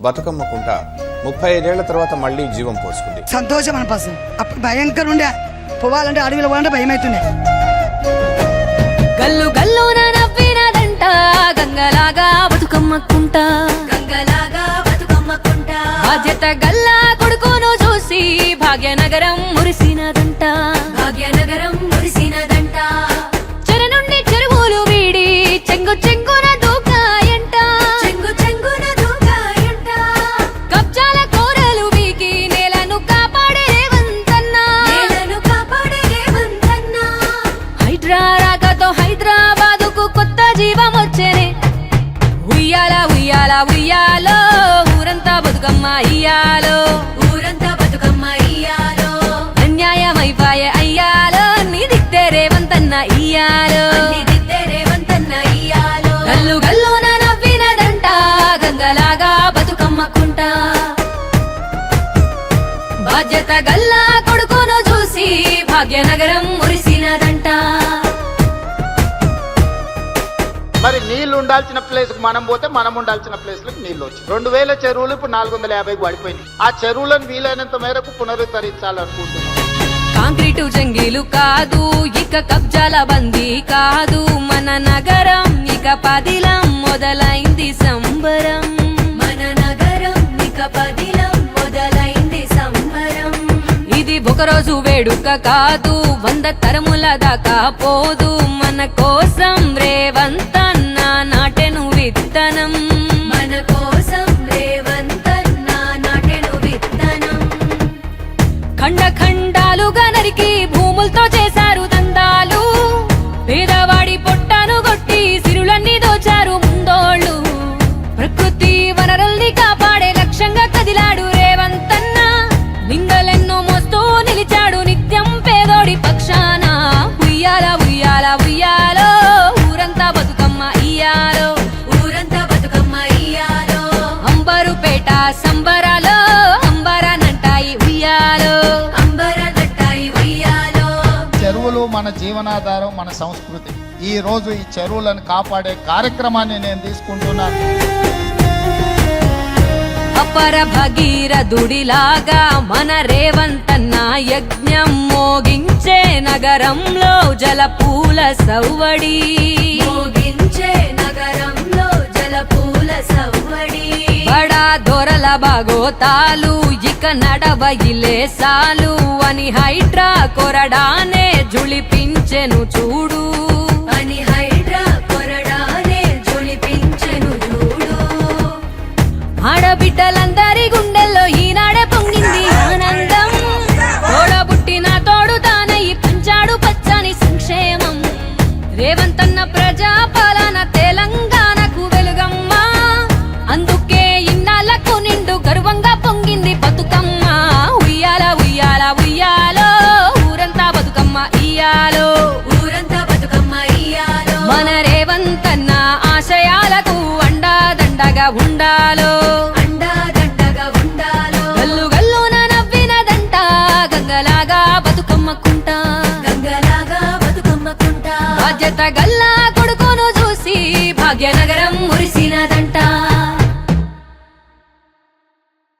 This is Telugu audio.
బతుకమ్మ కుంట 35 తర్వాత మళ్ళీ జీవం పోసుకుంది. సంతోషం అనిపిస్తుంది. అప్పుడు భయంకర ఉండే, పోవాలంటే అడవిలో పోవాలంటే భయం అవుతుండే. గల్లు గల్లున నవ్వినదంట గంగలాగా బతుకమ్మ కుంట, గంగలాగా బతుకమ్మ కుంట. బాధ్యత గల్లా కొడుకును చూసి భాగ్యనగరం మురిసినదంట, భాగ్యనగరం మురిసినదంట. చెర నుండి చెరువులు వీడి చెంగు చెంగున దూకాయంట, చెంగు చెంగున దూకాయంట. కబ్జాల కోరలు వీకి నేలను కాపాడే రేవంతన్న, నేలను కాపాడే రేవంతన్న. హైడ్రా రాకతో హైదరాబాదుకు కొత్త జీవం వచ్చేనే. ఉయ్యాల ఉయ్యాల ఉయ్యాలో ఊరంతా బతుకమ్మ ఇయ్యాలో, ఊరంతా బతుకమ్మ ఇయ్యాలో. అన్యాయమైపాయే అయ్యాలో నీ దిక్తే రేవంతన్న ఇయ్యాలో, నీ దిక్తే రేవంతన్న ఇయ్యాలో. గల్లు గల్లున నవ్వినదంట గంగలాగా బతుకమ్మ కుంట, బాధ్యత గల్లా కొడుకును చూసి భాగ్యనగరం మురిసినదంట. మరి నీళ్లు ఉండాల్సిన ప్లేస్ కు మనం పోతే మనం ఉండాల్సిన ప్లేస్ లకు నీళ్లు వచ్చి 2000 చెరువులు ఇప్పుడు 450 పడిపోయింది. ఆ చెరువులను వీలైనంత మేరకు పునరుద్ధరించాలనుకుంటున్నాం. కాంక్రీటు జంగీలు కాదు ఇక కబ్జాల బందీ కాదు, మన నగరం ఇక పదిలం మొదలైంది సంబరం, మన నగరం ఇక పదిలం మొదలైంది సంబరం. ఇది ఒకరోజు వేడుక కాదు, 100 తరముల దాకా పోదు. మన కోసం రేవంతన్న నాటెను విత్తనం, మన కోసం రేవంతన్న నాటెను విత్తనం. ఖండ ఖండాలుగా నరికి భూములతో చేశారు దందాలు, పేదవాడి పొట్టను కొట్టి సిరులన్నీ దోచారు ముందోళ్ళు. ప్రకృతి వనరుల్ని కాపాడే లక్ష్యంగా కదిలాడు రేవంతన్న, నిందలెన్నో మోస్తూ నిలిచాడు నిత్యం పేదోడి పక్షాన. ఉయ్యాల ఉయ్యాల ఉయ్యాలో ఊరంతా బతుకమ్మ ఇయ్యాలో, ఊరంతా బతుకమ్మ ఇయ్యాలో. అంబరుపేట సంబరాలో అంబరానంటాయి ఉయ్యాలో, అంబరానంటాయి ఉయ్యాలో. చెరువులు మన జీవనాధారం, మన సంస్కృతి. ఈ రోజు ఈ చెరువులను కాపాడే కార్యక్రమాన్ని నేను తీసుకుంటున్నాను. అపర భగీరథుడిలాగా మన రేవంతన్న యజ్ఞం మోగించే నగరంలో జలపూల సవ్వడి, మోగించే నగరంలో జలపూల సవ్వడి. బడా దొరల బాగోతాలు ఇక నడవయిలే సాలు అని హైడ్రా కొరడానే జుళిపించెను చూడు, అని హైడ్రా కొరడానే జుళిపించెను చూడు. ఆడబిడ్డలందరి గుండెల్లో ఈనాడే పొంగింది ఆనందం, తోడబుట్టిన తోడు తానయ్యి పంచాడు పచ్చని సంక్షేమం. రేవంతన్న ప్రజా పాలన తెలంగాణకు వెలుగమ్మ, అందుకే ఇన్నాళ్లకు నిండు గర్వంగా పొంగింది బతుకమ్మ. ఉయ్యాల ఉయ్యాల ఉయ్యాలో ఊరంతా బతుకమ్మ ఇయ్యాలో, ఊరంతా బతుకమ్మ ఇయ్యాలో. మన రేవంతన్న ఆశయాలకు అండాదండగా ఉండాలో, అండాదండగా ఉండాలో. గల్లు గల్లున నవ్వినదంట గంగలాగా బతుకమ్మ కుంట, గంగలాగా బతుకమ్మ కుంట. బాధ్యత గల్లా